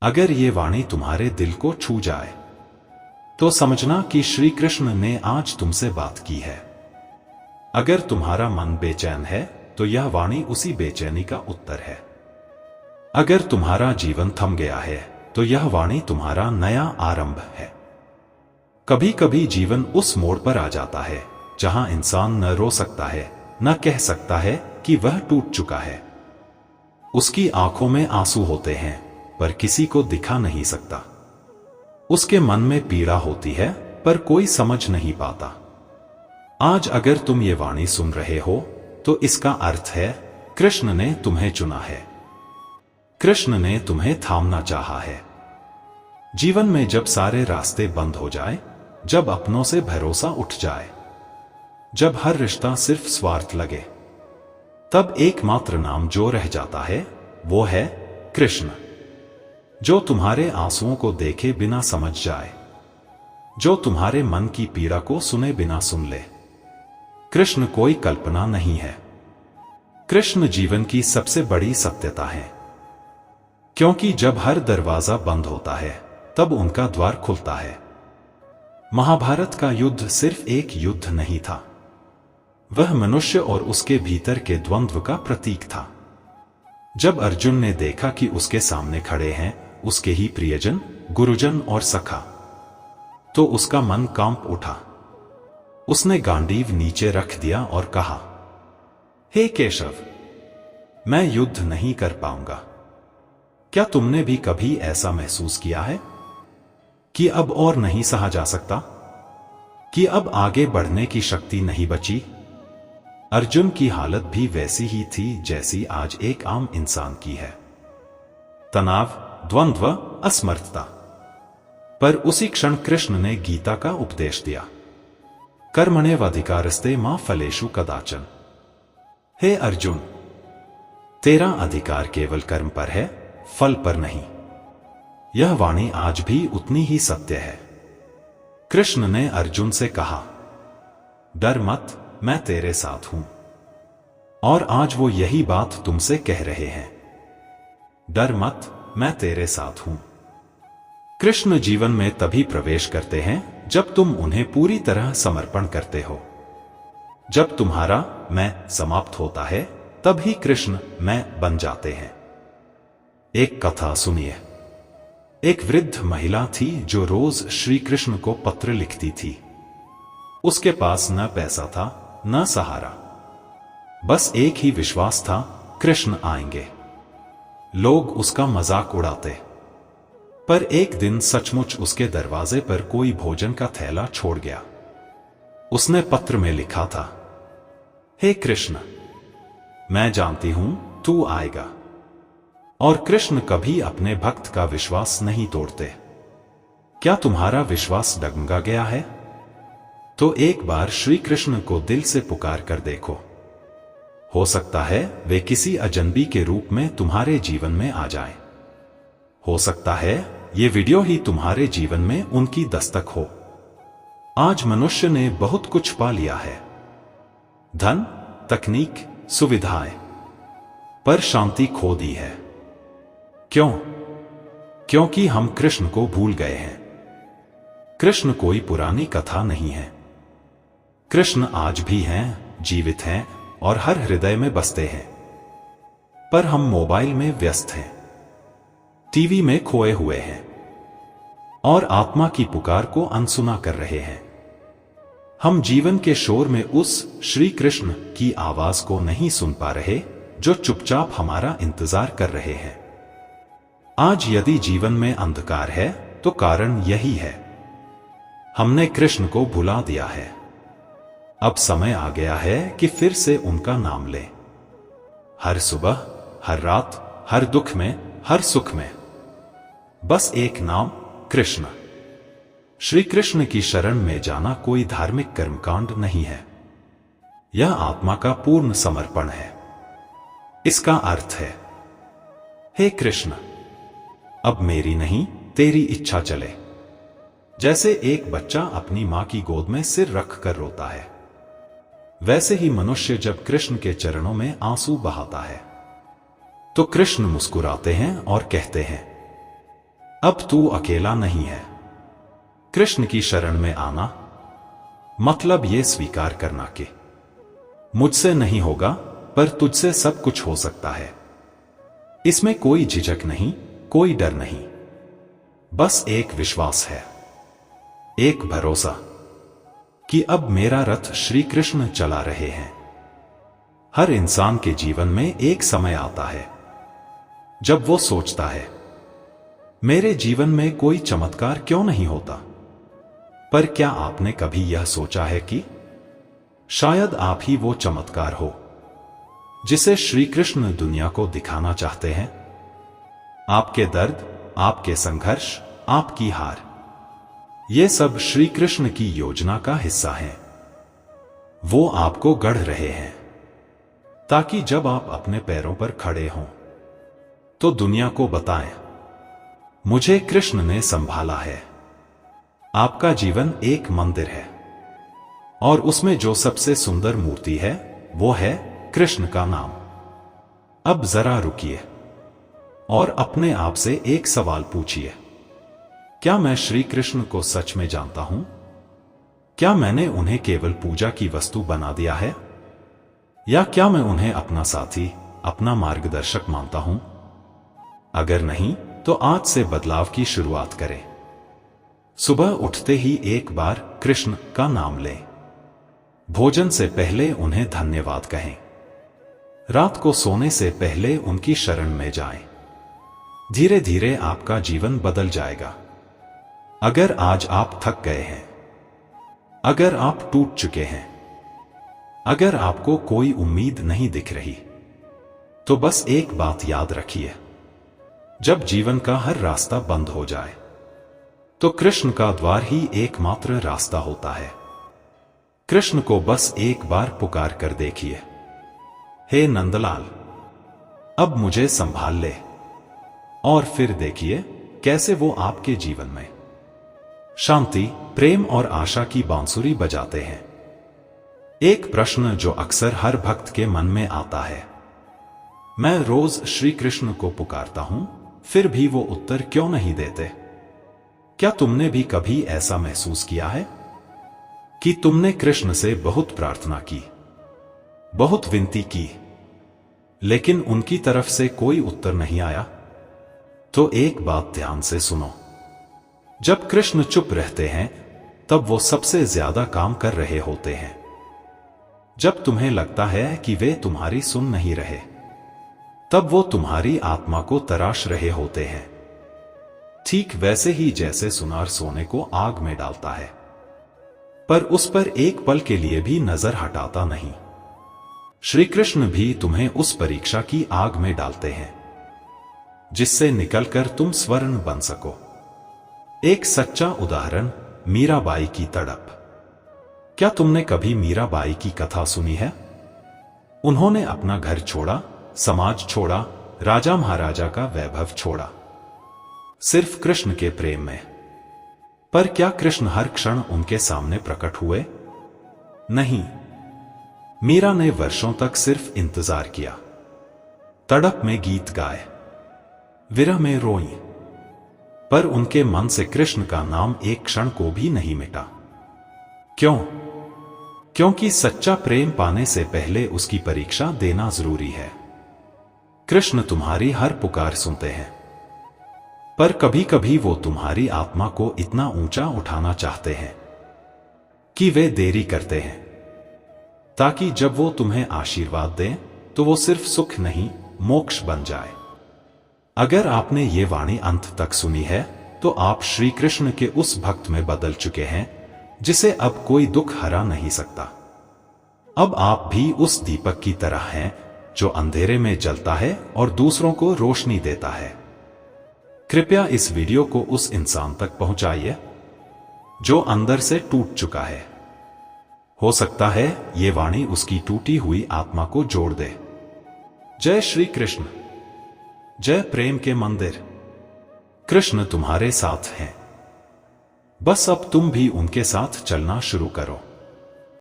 अगर ये वाणी तुम्हारे दिल को छू जाए तो समझना कि श्री कृष्ण ने आज तुमसे बात की है। अगर तुम्हारा मन बेचैन है तो यह वाणी उसी बेचैनी का उत्तर है। अगर तुम्हारा जीवन थम गया है तो यह वाणी तुम्हारा नया आरंभ है। कभी कभी जीवन उस मोड़ पर आ जाता है जहां इंसान न रो सकता है, न कह सकता है कि वह टूट चुका है। उसकी आंखों में आंसू होते हैं पर किसी को दिखा नहीं सकता। उसके मन में पीड़ा होती है पर कोई समझ नहीं पाता। आज अगर तुम ये वाणी सुन रहे हो तो इसका अर्थ है कृष्ण ने तुम्हें चुना है। कृष्ण ने तुम्हें थामना चाहा है। जीवन में जब सारे रास्ते बंद हो जाए, जब अपनों से भरोसा उठ जाए, जब हर रिश्ता सिर्फ स्वार्थ लगे, तब एकमात्र नाम जो रह जाता है वो है कृष्ण। जो तुम्हारे आंसुओं को देखे बिना समझ जाए, जो तुम्हारे मन की पीड़ा को सुने बिना सुन ले। कृष्ण कोई कल्पना नहीं है। कृष्ण जीवन की सबसे बड़ी सत्यता है, क्योंकि जब हर दरवाजा बंद होता है तब उनका द्वार खुलता है। महाभारत का युद्ध सिर्फ एक युद्ध नहीं था, वह मनुष्य और उसके भीतर के द्वंद्व का प्रतीक था। जब अर्जुन ने देखा कि उसके सामने खड़े हैं उसके ही प्रियजन, गुरुजन और सखा, तो उसका मन कांप उठा। उसने गांडीव नीचे रख दिया और कहा, हे केशव, मैं युद्ध नहीं कर पाऊंगा। क्या तुमने भी कभी ऐसा महसूस किया है कि अब और नहीं सहा जा सकता, कि अब आगे बढ़ने की शक्ति नहीं बची? अर्जुन की हालत भी वैसी ही थी जैसी आज एक आम इंसान की है। तनाव, द्वंद्व, असमर्थता। पर उसी क्षण कृष्ण ने गीता का उपदेश दिया, कर्मण्येवाधिकारस्ते मा फलेषु कदाचन। हे अर्जुन, तेरा अधिकार केवल कर्म पर है, फल पर नहीं। यह वाणी आज भी उतनी ही सत्य है। कृष्ण ने अर्जुन से कहा, डर मत, मैं तेरे साथ हूं। और आज वो यही बात तुमसे कह रहे हैं, डर मत, मैं तेरे साथ हूं। कृष्ण जीवन में तभी प्रवेश करते हैं जब तुम उन्हें पूरी तरह समर्पण करते हो। जब तुम्हारा मैं समाप्त होता है तब ही कृष्ण मैं बन जाते हैं। एक कथा सुनिए। एक वृद्ध महिला थी जो रोज श्री कृष्ण को पत्र लिखती थी। उसके पास न पैसा था न सहारा, बस एक ही विश्वास था, कृष्ण आएंगे। लोग उसका मजाक उड़ाते, पर एक दिन सचमुच उसके दरवाजे पर कोई भोजन का थैला छोड़ गया। उसने पत्र में लिखा था, हे कृष्ण, मैं जानती हूं तू आएगा। और कृष्ण कभी अपने भक्त का विश्वास नहीं तोड़ते। क्या तुम्हारा विश्वास डगमगा गया है? तो एक बार श्री कृष्ण को दिल से पुकार कर देखो। हो सकता है वे किसी अजनबी के रूप में तुम्हारे जीवन में आ जाएं। हो सकता है ये वीडियो ही तुम्हारे जीवन में उनकी दस्तक हो। आज मनुष्य ने बहुत कुछ पा लिया है, धन, तकनीक, सुविधाएं, पर शांति खो दी है। क्यों? क्योंकि हम कृष्ण को भूल गए हैं। कृष्ण कोई पुरानी कथा नहीं है। कृष्ण आज भी हैं, जीवित हैं और हर हृदय में बसते हैं। पर हम मोबाइल में व्यस्त हैं, टीवी में खोए हुए हैं और आत्मा की पुकार को अनसुना कर रहे हैं। हम जीवन के शोर में उस श्री कृष्ण की आवाज को नहीं सुन पा रहे जो चुपचाप हमारा इंतजार कर रहे हैं। आज यदि जीवन में अंधकार है तो कारण यही है, हमने कृष्ण को भुला दिया है। अब समय आ गया है कि फिर से उनका नाम लें। हर सुबह, हर रात, हर दुख में, हर सुख में, बस एक नाम, कृष्ण। श्री कृष्ण की शरण में जाना कोई धार्मिक कर्मकांड नहीं है, यह आत्मा का पूर्ण समर्पण है। इसका अर्थ है, हे कृष्ण, अब मेरी नहीं तेरी इच्छा चले। जैसे एक बच्चा अपनी मां की गोद में सिर रख कर रोता है, वैसे ही मनुष्य जब कृष्ण के चरणों में आंसू बहाता है तो कृष्ण मुस्कुराते हैं और कहते हैं, अब तू अकेला नहीं है। कृष्ण की शरण में आना मतलब ये स्वीकार करना कि मुझसे नहीं होगा, पर तुझसे सब कुछ हो सकता है। इसमें कोई झिझक नहीं, कोई डर नहीं, बस एक विश्वास है, एक भरोसा कि अब मेरा रथ श्री कृष्ण चला रहे हैं। हर इंसान के जीवन में एक समय आता है जब वो सोचता है, मेरे जीवन में कोई चमत्कार क्यों नहीं होता? पर क्या आपने कभी यह सोचा है कि शायद आप ही वो चमत्कार हो जिसे श्री कृष्ण दुनिया को दिखाना चाहते हैं? आपके दर्द, आपके संघर्ष, आपकी हार, ये सब श्री कृष्ण की योजना का हिस्सा हैं। वो आपको गढ़ रहे हैं ताकि जब आप अपने पैरों पर खड़े हों तो दुनिया को बताएं, मुझे कृष्ण ने संभाला है। आपका जीवन एक मंदिर है और उसमें जो सबसे सुंदर मूर्ति है वो है कृष्ण का नाम। अब जरा रुकिए और अपने आप से एक सवाल पूछिए, क्या मैं श्री कृष्ण को सच में जानता हूं? क्या मैंने उन्हें केवल पूजा की वस्तु बना दिया है, या क्या मैं उन्हें अपना साथी, अपना मार्गदर्शक मानता हूं? अगर नहीं तो आज से बदलाव की शुरुआत करें। सुबह उठते ही एक बार कृष्ण का नाम लें। भोजन से पहले उन्हें धन्यवाद कहें। रात को सोने से पहले उनकी शरण में जाएं। धीरे धीरे आपका जीवन बदल जाएगा। अगर आज आप थक गए हैं, अगर आप टूट चुके हैं, अगर आपको कोई उम्मीद नहीं दिख रही, तो बस एक बात याद रखिए, जब जीवन का हर रास्ता बंद हो जाए तो कृष्ण का द्वार ही एकमात्र रास्ता होता है। कृष्ण को बस एक बार पुकार कर देखिए, हे नंदलाल, अब मुझे संभाल ले। और फिर देखिए कैसे वो आपके जीवन में शांति, प्रेम और आशा की बांसुरी बजाते हैं। एक प्रश्न जो अक्सर हर भक्त के मन में आता है, मैं रोज श्री कृष्ण को पुकारता हूं, फिर भी वो उत्तर क्यों नहीं देते? क्या तुमने भी कभी ऐसा महसूस किया है कि तुमने कृष्ण से बहुत प्रार्थना की, बहुत विनती की, लेकिन उनकी तरफ से कोई उत्तर नहीं आया? तो एक बात ध्यान से सुनो, जब कृष्ण चुप रहते हैं तब वो सबसे ज्यादा काम कर रहे होते हैं। जब तुम्हें लगता है कि वे तुम्हारी सुन नहीं रहे, तब वो तुम्हारी आत्मा को तराश रहे होते हैं। ठीक वैसे ही जैसे सुनार सोने को आग में डालता है, पर उस पर एक पल के लिए भी नजर हटाता नहीं। श्री कृष्ण भी तुम्हें उस परीक्षा की आग में डालते हैं, जिससे निकलकर तुम स्वर्ण बन सको। एक सच्चा उदाहरण, मीराबाई की तड़प। क्या तुमने कभी मीराबाई की कथा सुनी है? उन्होंने अपना घर छोड़ा, समाज छोड़ा, राजा महाराजा का वैभव छोड़ा, सिर्फ कृष्ण के प्रेम में। पर क्या कृष्ण हर क्षण उनके सामने प्रकट हुए? नहीं। मीरा ने वर्षों तक सिर्फ इंतजार किया, तड़प में गीत गाए, विरह में रोई, पर उनके मन से कृष्ण का नाम एक क्षण को भी नहीं मिटा। क्यों? क्योंकि सच्चा प्रेम पाने से पहले उसकी परीक्षा देना जरूरी है। कृष्ण तुम्हारी हर पुकार सुनते हैं, पर कभी कभी वो तुम्हारी आत्मा को इतना ऊंचा उठाना चाहते हैं कि वे देरी करते हैं, ताकि जब वो तुम्हें आशीर्वाद दें तो वो सिर्फ सुख नहीं, मोक्ष बन जाए। अगर आपने ये वाणी अंत तक सुनी है तो आप श्री कृष्ण के उस भक्त में बदल चुके हैं जिसे अब कोई दुख हरा नहीं सकता। अब आप भी उस दीपक की तरह हैं जो अंधेरे में जलता है और दूसरों को रोशनी देता है। कृपया इस वीडियो को उस इंसान तक पहुंचाइए जो अंदर से टूट चुका है। हो सकता है ये वाणी उसकी टूटी हुई आत्मा को जोड़ दे। जय श्री कृष्ण, जय प्रेम के मंदिर। कृष्ण तुम्हारे साथ हैं, बस अब तुम भी उनके साथ चलना शुरू करो।